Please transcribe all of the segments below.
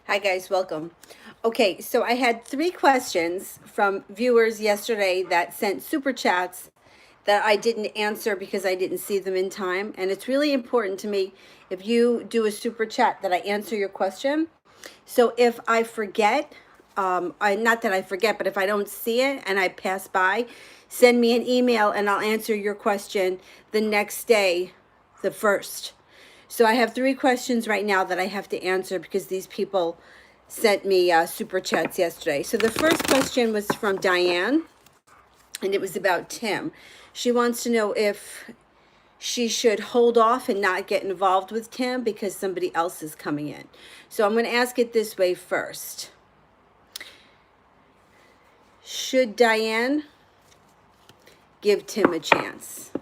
Hi guys, welcome. Okay, so I had 3 questions from viewers yesterday that sent super chats that I didn't answer because I didn't see them in time. And it's really important to me, if you do a super chat, that I answer your question. So if I forget, not that I forget, but if I don't see it and I pass by, send me an email and I'll answer your question the next day, the first. So I have 3 questions right now that I have to answer because these people sent me super chats yesterday. So the first question was from Diane, and it was about Tim. She wants to know if she should hold off and not get involved with Tim because somebody else is coming in. So I'm going to ask it this way first. Should Diane give Tim a chance?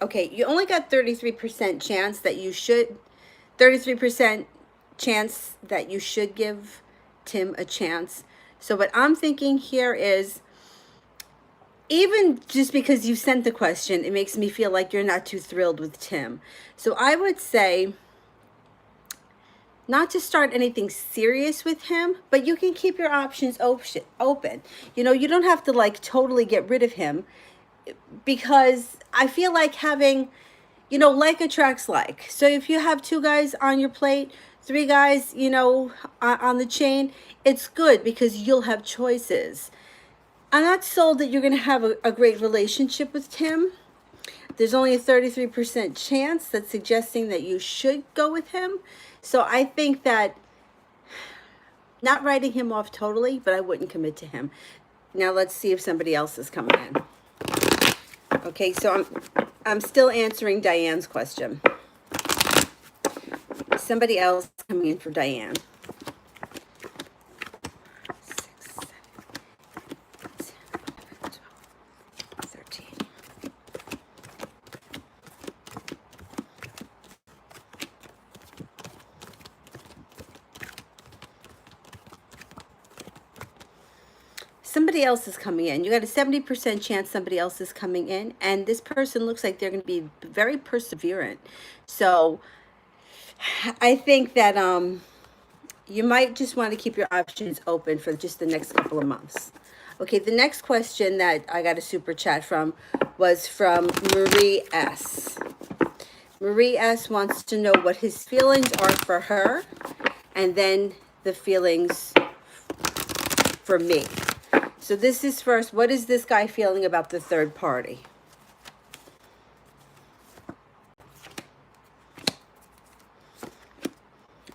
Okay, you only got 33% chance that you should, 33% chance that you should give Tim a chance. So what I'm thinking here is, even just because you sent the question, it makes me feel like you're not too thrilled with Tim. So I would say not to start anything serious with him, but you can keep your options open. You know, you don't have to like totally get rid of him, because I feel like having, like attracts like. So if you have 2 guys on your plate, 3 guys, on the chain, it's good because you'll have choices. I'm not sold that you're going to have a great relationship with Tim. There's only a 33% chance that's suggesting that you should go with him. So I think that, not writing him off totally, but I wouldn't commit to him. Now let's see if somebody else is coming in. Okay, so I'm still answering Diane's question. Somebody else coming in for Diane. 6, 7, 8, 10, 11, 12, 13. Somebody else is coming in. You got a 70% chance somebody else is coming in, and this person looks like they're going to be very perseverant. So I think that you might just want to keep your options open for just the next couple of months. Okay, the next question that I got a super chat from was from Marie S. Marie S wants to know what his feelings are for her, and then the feelings for me. So this is first, what is this guy feeling about the third party?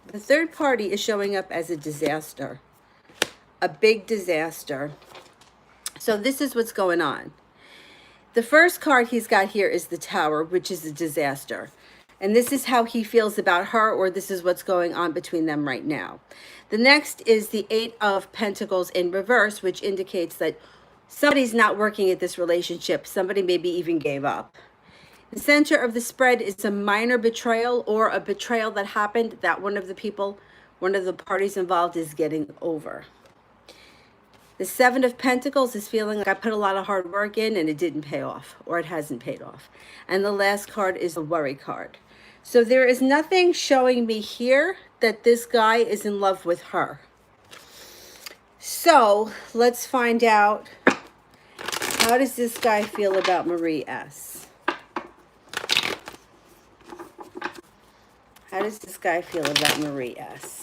The third party is showing up as a disaster, a big disaster. So this is what's going on. The first card he's got here is the Tower, which is a disaster. And this is how he feels about her, or this is what's going on between them right now. The next is the 8 of Pentacles in reverse, which indicates that somebody's not working at this relationship. Somebody maybe even gave up. The center of the spread is a minor betrayal, or a betrayal that happened that one of the parties involved is getting over. The 7 of Pentacles is feeling like I put a lot of hard work in and it didn't pay off, or it hasn't paid off. And the last card is the worry card. So there is nothing showing me here that this guy is in love with her. So let's find out, how does this guy feel about Marie S? How does this guy feel about Marie S?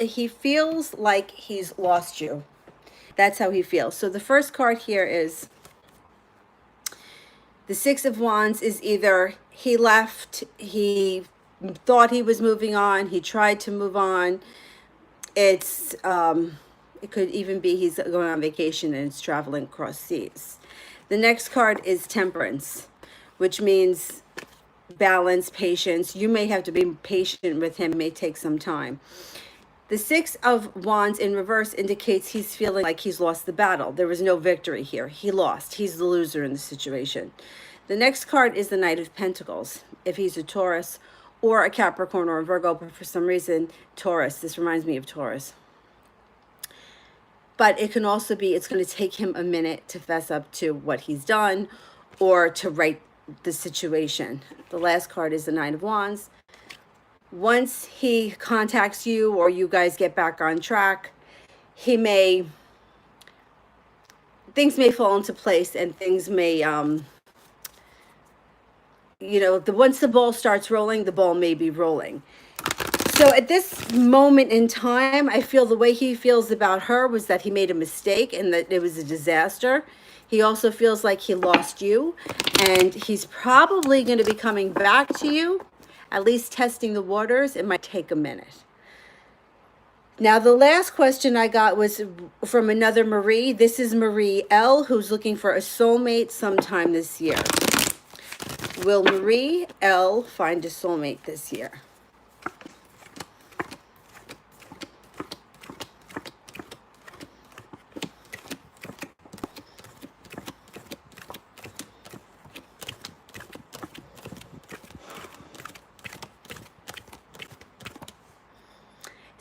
He feels like he's lost you. That's how he feels. So the first card here is the 6 of Wands. Is either he left, he thought he was moving on, he tried to move on. It could even be he's going on vacation and it's traveling across seas. The next card is Temperance, which means balance, patience. You may have to be patient with him. It may take some time. The Six of Wands in reverse indicates he's feeling like he's lost the battle. There was no victory here. He lost. He's the loser in the situation. The next card is the Knight of Pentacles. If he's a Taurus or a Capricorn or a Virgo, but for some reason, Taurus. This reminds me of Taurus. But it can also be, it's going to take him a minute to fess up to what he's done or to right the situation. The last card is the Nine of Wands. Once he contacts you or you guys get back on track, things may fall into place and things may, once the ball starts rolling, the ball may be rolling. So at this moment in time, I feel the way he feels about her was that he made a mistake and that it was a disaster. He also feels like he lost you, and he's probably going to be coming back to you, at least testing the waters. It might take a minute. Now, the last question I got was from another Marie. This is Marie L, who's looking for a soulmate sometime this year. Will Marie L find a soulmate this year?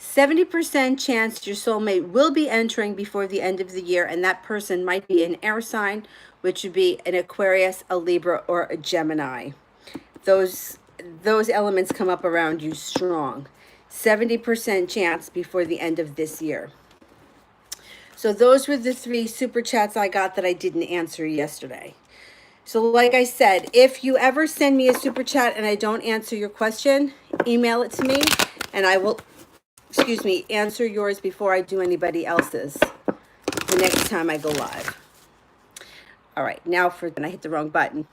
70% chance your soulmate will be entering before the end of the year, and that person might be an air sign, which would be an Aquarius, a Libra, or a Gemini. Those elements come up around you strong. 70% chance before the end of this year. So those were the 3 super chats I got that I didn't answer yesterday. So like I said, if you ever send me a super chat and I don't answer your question, email it to me and I will, answer yours before I do anybody else's the next time I go live. All right, now and I hit the wrong button.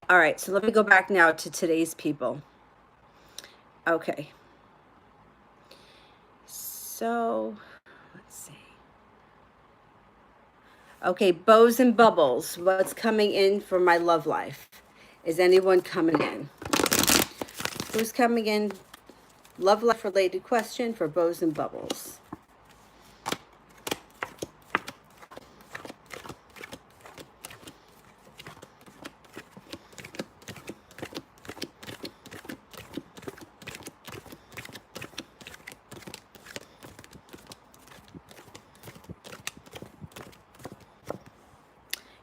All right, so let me go back now to today's people. Okay. So, let's see. Okay, bows and bubbles. What's coming in for my love life? Is anyone coming in? Who's coming in? Love life related question for bows and bubbles.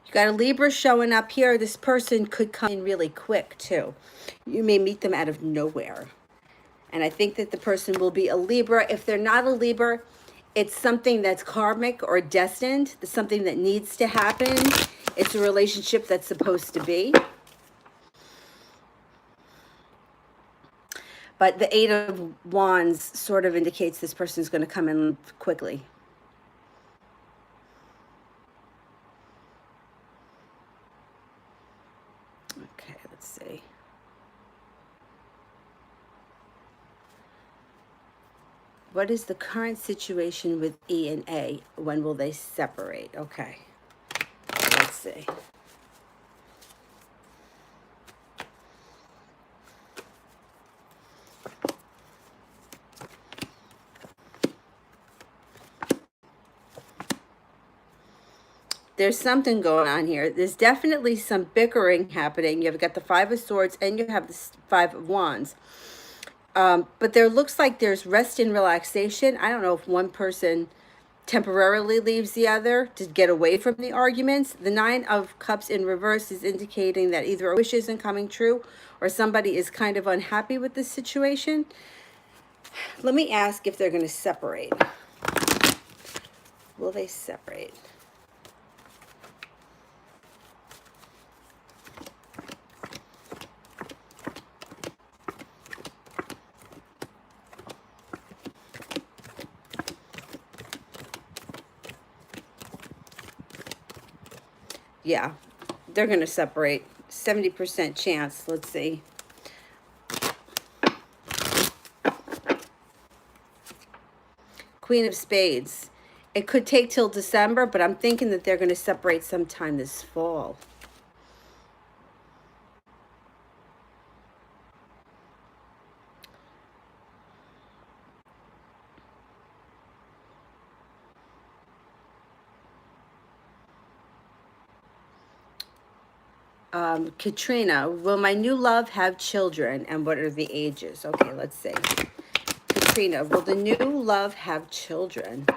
You got a Libra showing up here. This person could come in really quick too. You may meet them out of nowhere. And I think that the person will be a Libra. If they're not a Libra, it's something that's karmic or destined. It's something that needs to happen. It's a relationship that's supposed to be. But the Eight of Wands sort of indicates this person is going to come in quickly. Okay, let's see. What is the current situation with E and A? When will they separate? Okay, let's see. There's something going on here. There's definitely some bickering happening. You've got the Five of Swords and you have the Five of Wands. But there looks like there's rest and relaxation. I don't know if one person temporarily leaves the other to get away from the arguments. The Nine of Cups in reverse is indicating that either a wish isn't coming true or somebody is kind of unhappy with this situation. Let me ask if they're going to separate. Will they separate? Yeah, they're going to separate. 70% chance. Let's see. Queen of Spades. It could take till December, but I'm thinking that they're going to separate sometime this fall. Katrina, will my new love have children and what are the ages? Okay, let's see. Katrina, will the new love have children?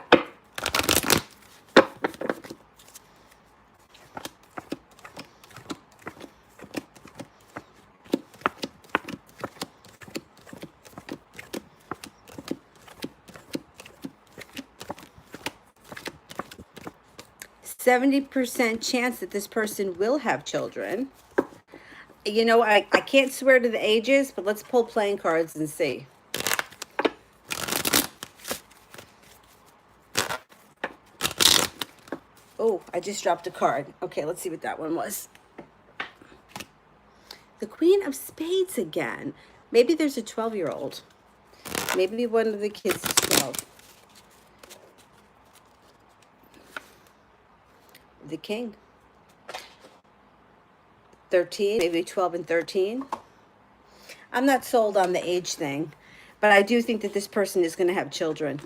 70% chance that this person will have children. You know, I can't swear to the ages, but let's pull playing cards and see. Oh, I just dropped a card. Okay, let's see what that one was. The Queen of Spades again. Maybe there's a 12-year-old. Maybe one of the kids is 12. The King. 13, maybe 12 and 13. I'm not sold on the age thing, but I do think that this person is going to have children.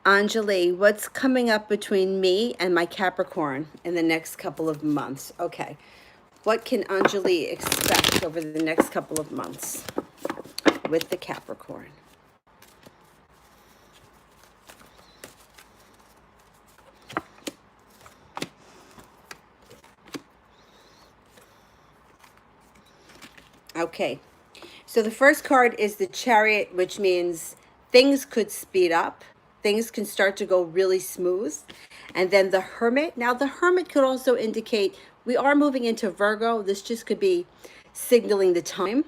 Anjali, what's coming up between me and my Capricorn in the next couple of months? Okay. What can Anjali expect over the next couple of months with the Capricorn? Okay. So the first card is the Chariot, which means things could speed up. Things can start to go really smooth. And then the Hermit. Now, the Hermit could also indicate we are moving into Virgo. This just could be signaling the time.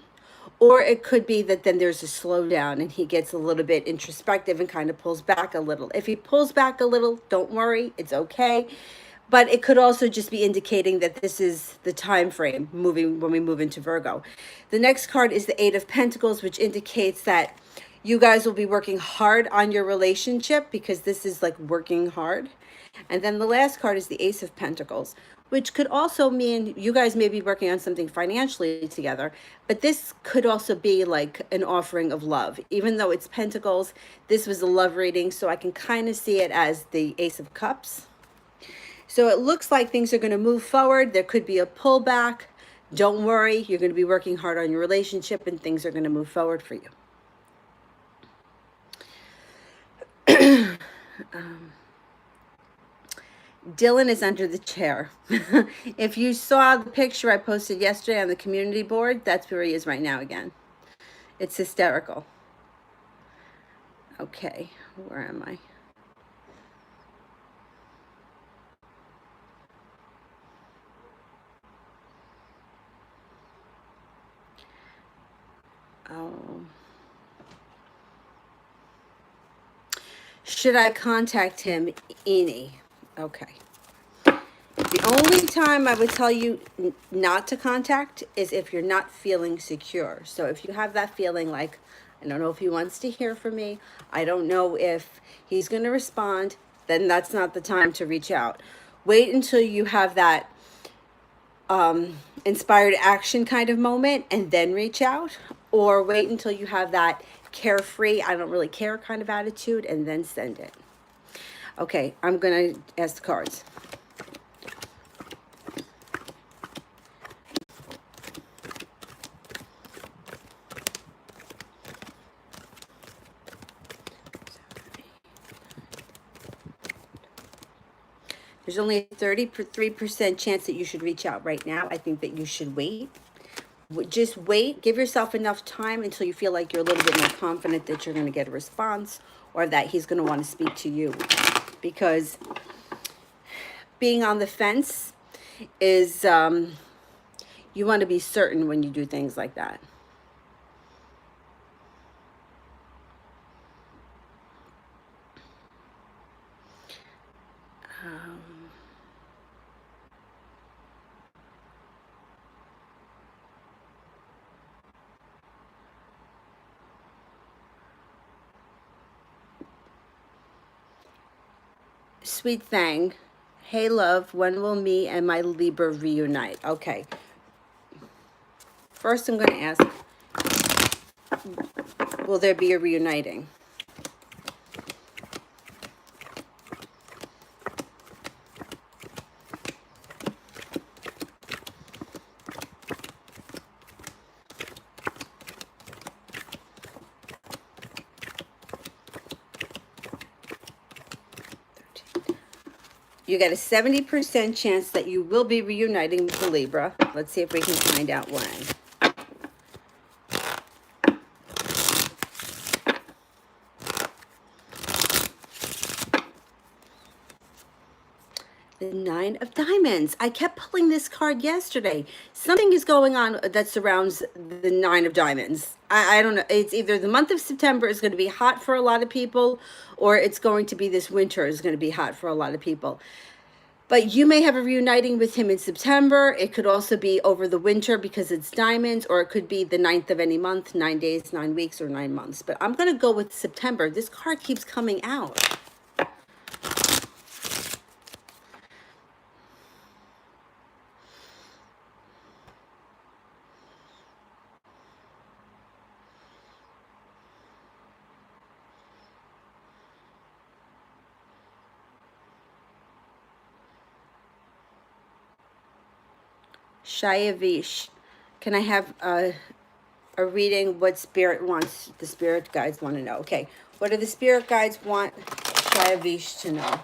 Or it could be that then there's a slowdown and he gets a little bit introspective and kind of pulls back a little. If he pulls back a little, don't worry, it's okay. But it could also just be indicating that this is the time frame moving when we move into Virgo. The next card is the Eight of Pentacles, which indicates that you guys will be working hard on your relationship because this is like working hard. And then the last card is the Ace of Pentacles, which could also mean you guys may be working on something financially together, but this could also be like an offering of love. Even though it's Pentacles, this was a love reading, so I can kind of see it as the Ace of Cups. So it looks like things are going to move forward. There could be a pullback. Don't worry, you're going to be working hard on your relationship and things are going to move forward for you. Dylan is under the chair. If you saw the picture I posted yesterday on the community board, that's where he is right now again. It's hysterical. Okay, where am I? Oh. Should I contact him, Eni? Okay. The only time I would tell you not to contact is if you're not feeling secure. So if you have that feeling like, I don't know if he wants to hear from me, I don't know if he's going to respond, then that's not the time to reach out. Wait until you have that inspired action kind of moment and then reach out, or wait until you have that carefree, I don't really care kind of attitude and then send it. Okay, I'm going to ask the cards. There's only a 33% chance that you should reach out right now. I think that you should wait. Just wait. Give yourself enough time until you feel like you're a little bit more confident that you're going to get a response or that he's going to want to speak to you. Because being on the fence is, you want to be certain when you do things like that. Sweet Thang, hey love, when will me and my Libra reunite? Okay. First I'm going to ask, will there be a reuniting? You got a 70% chance that you will be reuniting with the Libra. Let's see if we can find out when. The Nine of Diamonds. I kept pulling this card yesterday. Something is going on that surrounds the Nine of Diamonds. I don't know. It's either the month of September is going to be hot for a lot of people, or it's going to be this winter is going to be hot for a lot of people. But you may have a reuniting with him in September. It could also be over the winter because it's diamonds, or it could be the 9th of any month, 9 days, 9 weeks, or 9 months. But I'm going to go with September. This card keeps coming out. Shayavish. Can I have a reading what spirit wants, the spirit guides want to know? Okay, what do the spirit guides want Shayavish to know?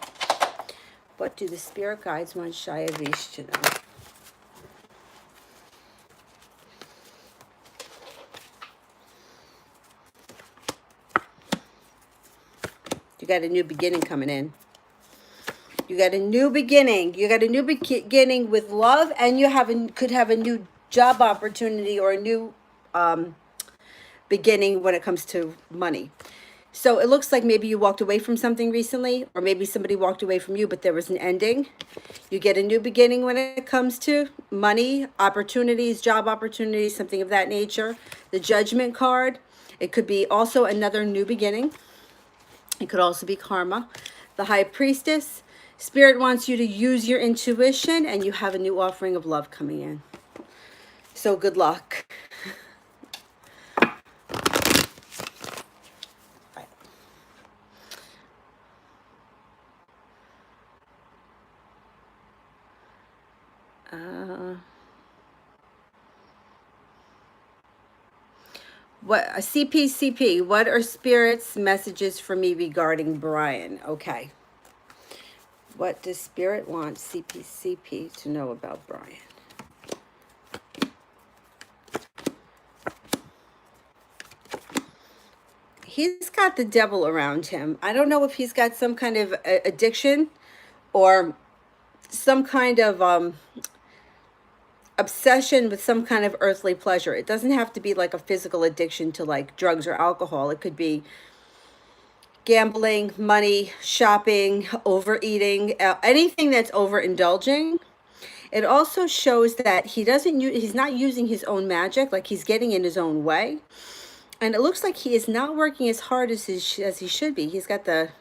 What do the spirit guides want Shayavish to know? You got a new beginning coming in. You got a new beginning. You got a new beginning with love, and you could have a new job opportunity or a new beginning when it comes to money. So it looks like maybe you walked away from something recently, or maybe somebody walked away from you, but there was an ending. You get a new beginning when it comes to money, opportunities, job opportunities, something of that nature. The Judgment card. It could be also another new beginning. It could also be karma. The High Priestess. Spirit wants you to use your intuition, and you have a new offering of love coming in. So good luck. What a CPCP? What are Spirit's messages for me regarding Brian? Okay. What does Spirit want CPCP to know about Brian? He's got the devil around him. I don't know if he's got some kind of addiction or some kind of obsession with some kind of earthly pleasure. It doesn't have to be like a physical addiction to like drugs or alcohol. It could be gambling, money, shopping, overeating, anything that's overindulging. It also shows that he's not using his own magic, like he's getting in his own way. And it looks like he is not working as hard as he should be. He's got the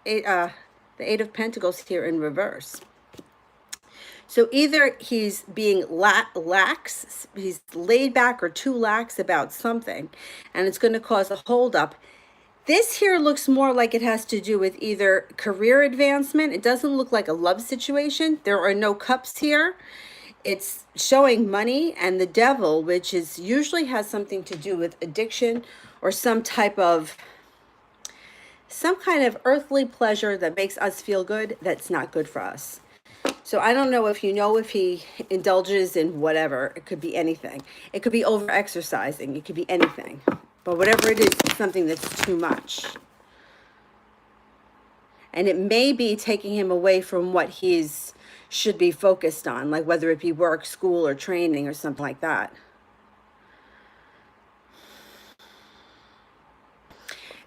Eight of Pentacles here in reverse. So either he's being lax, he's laid back or too lax about something, and it's going to cause a holdup. This here looks more like it has to do with either career advancement. It doesn't look like a love situation. There are no cups here. It's showing money and the devil, which is usually has something to do with addiction or some kind of earthly pleasure that makes us feel good that's not good for us. So I don't know if he indulges in whatever. It could be anything. It could be over exercising. It could be anything. But whatever it is, it's something that's too much. And it may be taking him away from what he's should be focused on, like whether it be work, school, or training or something like that.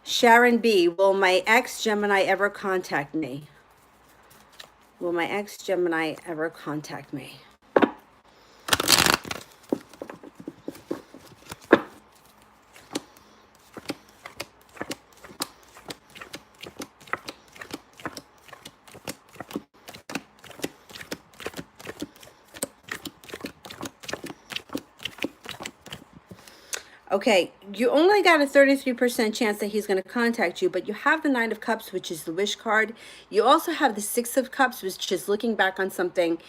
Sharon B, will my ex-Gemini ever contact me? Will my ex-Gemini ever contact me? Okay, you only got a 33% chance that he's going to contact you, but you have the Nine of Cups, which is the wish card. You also have the Six of Cups, which is looking back on something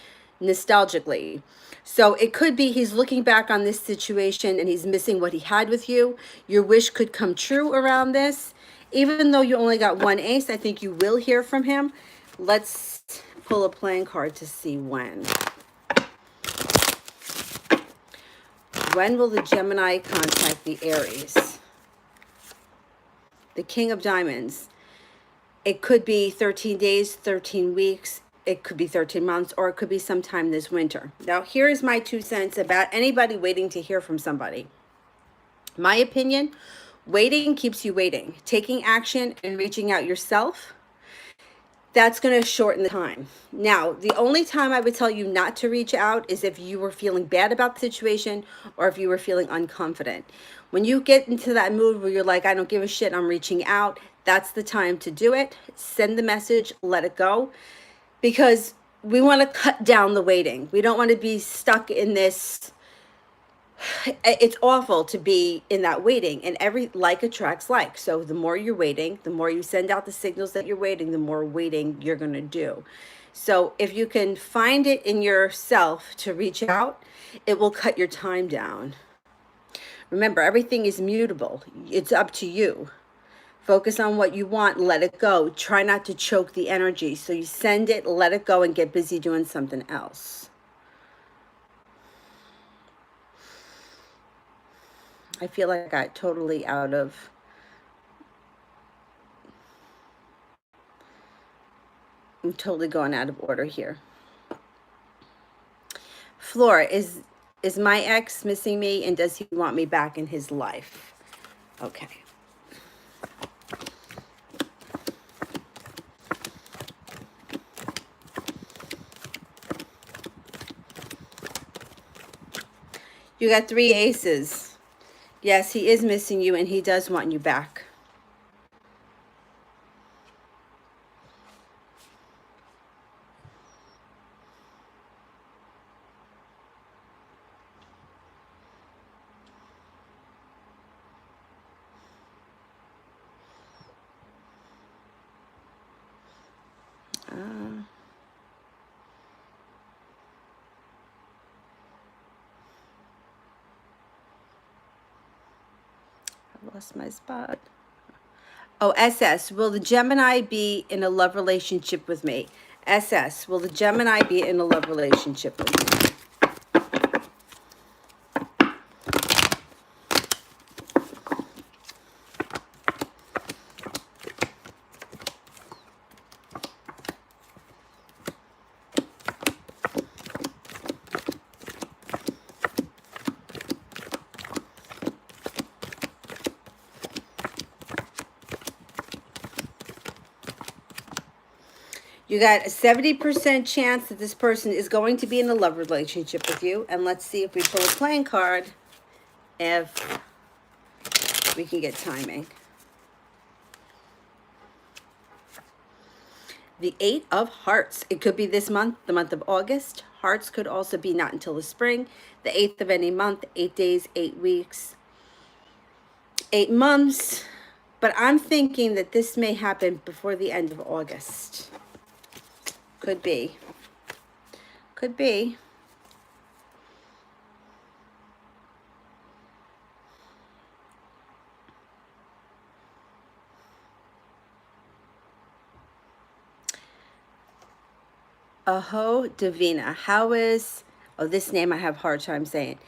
nostalgically. So it could be he's looking back on this situation and he's missing what he had with you. Your wish could come true around this. Even though you only got one ace, I think you will hear from him. Let's pull a playing card to see when. When will the Gemini contact the Aries? The King of Diamonds. It could be 13 days, 13 weeks. It could be 13 months, or it could be sometime this winter. Now, here's my 2 cents about anybody waiting to hear from somebody. My opinion, waiting keeps you waiting. Taking action and reaching out yourself, that's going to shorten the time. Now, the only time I would tell you not to reach out is if you were feeling bad about the situation or if you were feeling unconfident. When you get into that mood where you're like, I don't give a shit, I'm reaching out, that's the time to do it. Send the message, let it go, because we want to cut down the waiting. We don't want to be stuck in this. It's awful to be in that waiting, and every like attracts like. So the more you're waiting, the more you send out the signals that you're waiting, the more waiting you're going to do. So if you can find it in yourself to reach out, it will cut your time down. Remember, everything is mutable. It's up to you. Focus on what you want, let it go. Try not to choke the energy. So you send it, let it go, and get busy doing something else. I feel like I got totally out of... I'm totally going out of order here. Flora, is my ex missing me, and does he want me back in his life? Okay. You got 3 aces. Yes, he is missing you, and he does want you back. I lost my spot. Oh, SS, will the Gemini be in a love relationship with me? SS, will the Gemini be in a love relationship with me? You got a 70% chance that this person is going to be in a love relationship with you. And let's see if we pull a playing card, if we can get timing. The 8 of Hearts. It could be this month, the month of August. Hearts could also be not until the spring. The 8th of any month, 8 days, 8 weeks, 8 months. But I'm thinking that this may happen before the end of August. Could be. Could be. Aho Divina. How is, oh, this name I have a hard time saying.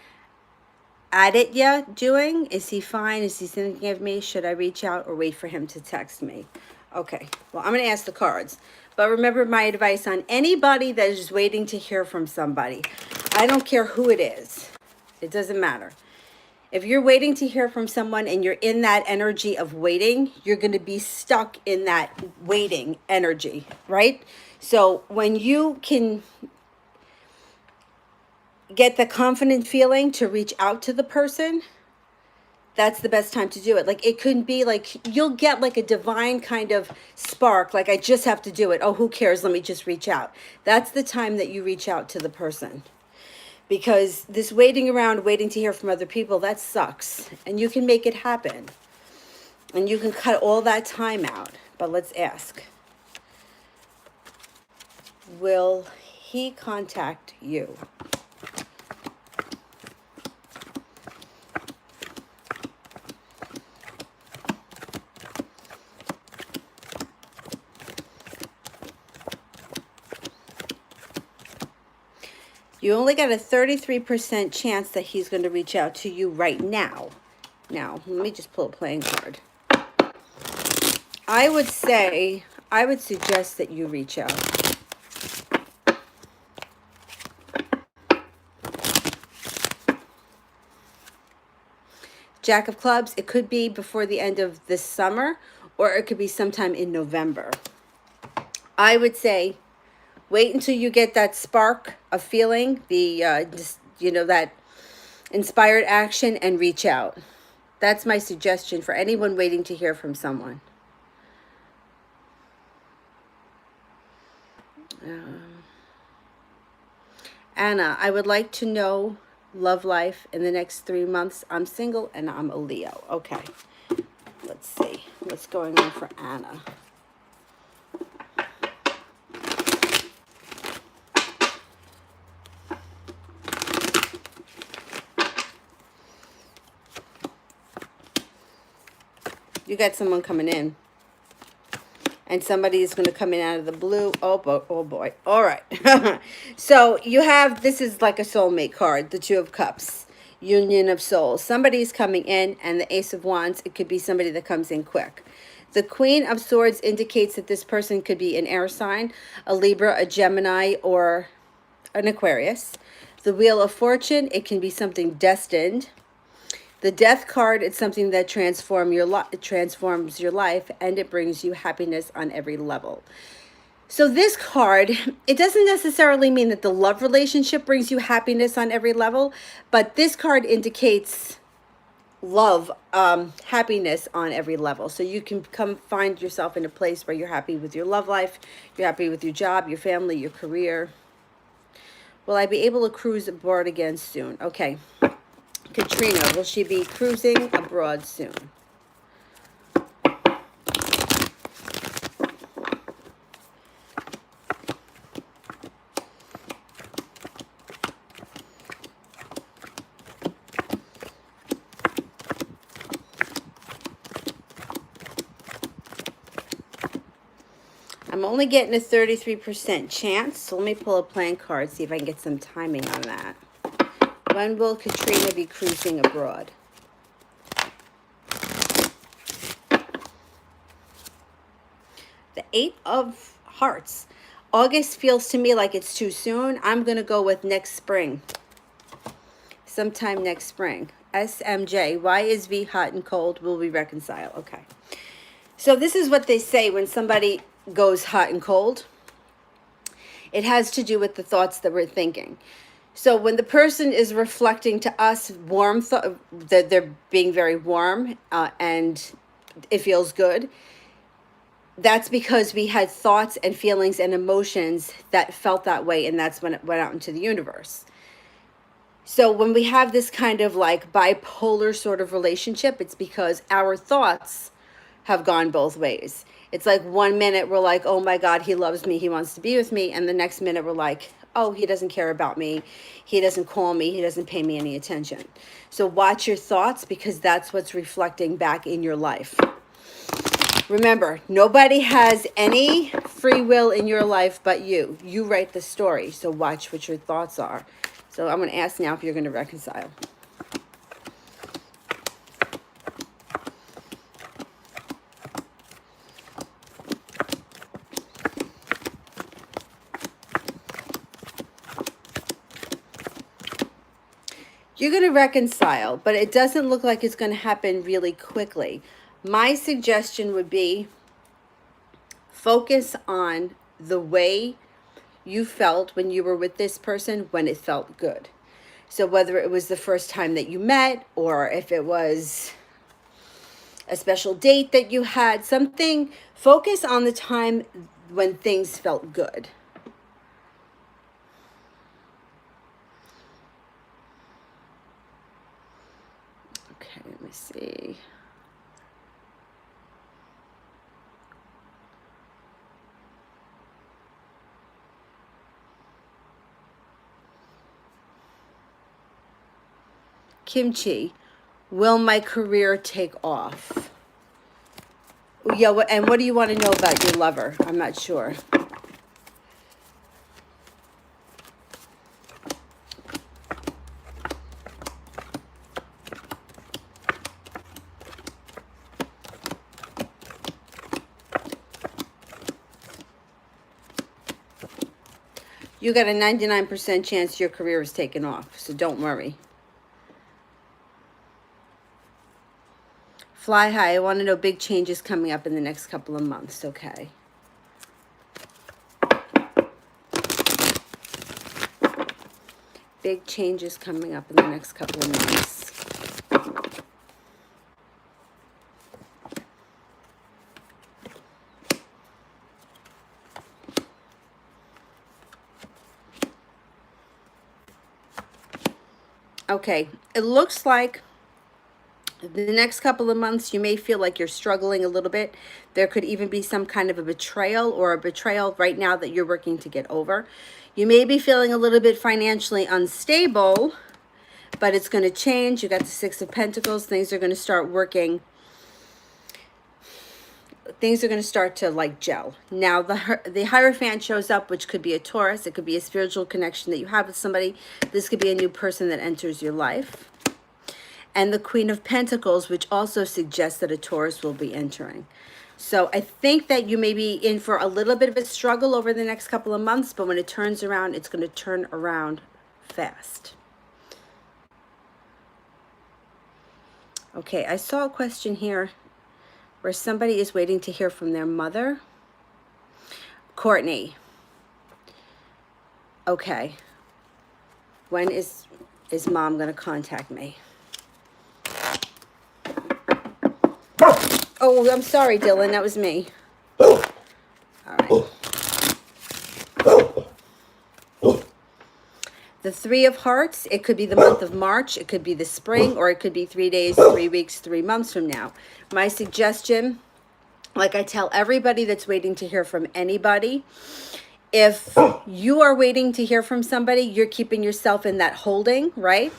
Aditya doing? Is he fine? Is he thinking of me? Should I reach out or wait for him to text me? Okay, well, I'm going to ask the cards. But remember my advice on anybody that is waiting to hear from somebody. I don't care who it is. It doesn't matter. If you're waiting to hear from someone and you're in that energy of waiting, you're going to be stuck in that waiting energy, right? So when you can get the confident feeling to reach out to the person, that's the best time to do it. Like, it couldn't be like, you'll get like a divine kind of spark. Like, I just have to do it. Oh, who cares? Let me just reach out. That's the time that you reach out to the person. Because this waiting around, waiting to hear from other people, that sucks. And you can make it happen. And you can cut all that time out. But let's ask. Will he contact you? You only got a 33% chance that he's going to reach out to you right now. Now, let me just pull a playing card. I would suggest that you reach out. Jack of Clubs, it could be before the end of this summer, or it could be sometime in November. I would say wait until you get that spark of feeling, that inspired action, and reach out. That's my suggestion for anyone waiting to hear from someone. Anna, I would like to know love life in the next 3 months. I'm single and I'm a Leo. Okay. Let's see what's going on for Anna. You got someone coming in. And somebody is going to come in out of the blue. Oh boy. All right. So you have, this is like a soulmate card, the Two of Cups, Union of Souls. Somebody's coming in, and the Ace of Wands, it could be somebody that comes in quick. The Queen of Swords indicates that this person could be an air sign, a Libra, a Gemini, or an Aquarius. The Wheel of Fortune, it can be something destined. The Death card, it's something that transforms your life, and it brings you happiness on every level. So this card, it doesn't necessarily mean that the love relationship brings you happiness on every level, but this card indicates love, happiness on every level. So you can come find yourself in a place where you're happy with your love life, you're happy with your job, your family, your career. Will I be able to cruise abroad again soon? Okay. Katrina, will she be cruising abroad soon? I'm only getting a 33% chance, so let me pull a playing card, see if I can get some timing on that. When will Katrina be cruising abroad? The Eight of Hearts. August feels to me like it's too soon. I'm going to go with next spring. Sometime next spring. SMJ. Why is V hot and cold? Will we reconcile? Okay. So this is what they say when somebody goes hot and cold. It has to do with the thoughts that we're thinking. So when the person is reflecting to us that they're being very warm and it feels good, that's because we had thoughts and feelings and emotions that felt that way, and that's when it went out into the universe. So when we have this kind of like bipolar sort of relationship, it's because our thoughts have gone both ways. It's like 1 minute we're like, oh my God, he loves me, he wants to be with me. And the next minute we're like, oh, he doesn't care about me. He doesn't call me. He doesn't pay me any attention. So watch your thoughts, because that's what's reflecting back in your life. Remember, nobody has any free will in your life but you. You write the story. So watch what your thoughts are. So I'm going to ask now if you're going to reconcile. You're going to reconcile, but it doesn't look like it's going to happen really quickly. My suggestion would be focus on the way you felt when you were with this person when it felt good. So whether it was the first time that you met, or if it was a special date that you had, something, focus on the time when things felt good. Okay, let me see. Kimchi, will my career take off? Yeah, and what do you want to know about your lover? I'm not sure. You got a 99% chance your career is taken off, so don't worry. Fly high. I want to know big changes coming up in the next couple of months. Okay. Big changes coming up in the next couple of months. Okay, it looks like the next couple of months you may feel like you're struggling a little bit. There could even be some kind of a betrayal or a betrayal right now that you're working to get over. You may be feeling a little bit financially unstable, but it's going to change. You got the Six of Pentacles. Things are going to start working. Things are going to start to like gel. Now the Hierophant shows up, which could be a Taurus. It could be a spiritual connection that you have with somebody. This could be a new person that enters your life. And the Queen of Pentacles, which also suggests that a Taurus will be entering. So I think that you may be in for a little bit of a struggle over the next couple of months, but when it turns around, it's going to turn around fast. Okay, I saw a question here where somebody is waiting to hear from their mother. Courtney. Okay. When is mom going to contact me? Oh, I'm sorry, Dylan. That was me. All right. The Three of Hearts, it could be the month of March, it could be the spring, or it could be 3 days, 3 weeks, 3 months from now. My suggestion, like I tell everybody that's waiting to hear from anybody, if you are waiting to hear from somebody, you're keeping yourself in that holding, right?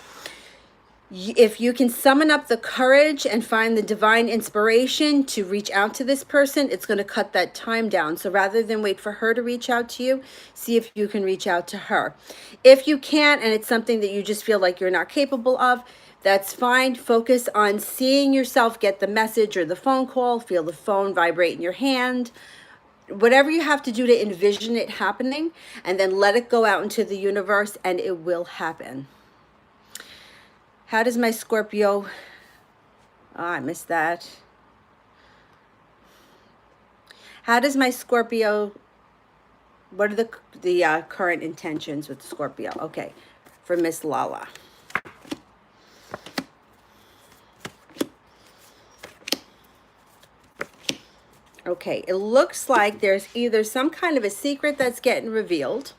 If you can summon up the courage and find the divine inspiration to reach out to this person, it's going to cut that time down. So rather than wait for her to reach out to you, see if you can reach out to her. If you can't, and it's something that you just feel like you're not capable of, that's fine. Focus on seeing yourself get the message or the phone call, feel the phone vibrate in your hand, whatever you have to do to envision it happening, and then let it go out into the universe, and it will happen. How does my Scorpio, oh, I missed that. How does my Scorpio, what are the current intentions with Scorpio? Okay, for Miss Lala. Okay, it looks like there's either some kind of a secret that's getting revealed,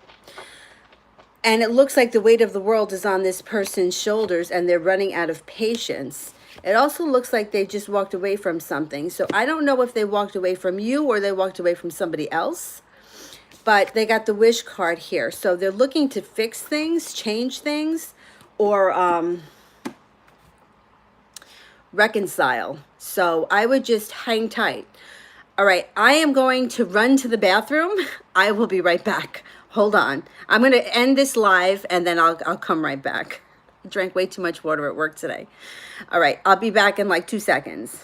and it looks like the weight of the world is on this person's shoulders and they're running out of patience. It also looks like they just walked away from something. So I don't know if they walked away from you or they walked away from somebody else. But they got the Wish card here. So they're looking to fix things, change things, or reconcile. So I would just hang tight. All right, I am going to run to the bathroom. I will be right back. Hold on. I'm going to end this live and then I'll come right back. I drank way too much water at work today. All right, I'll be back in like 2 seconds.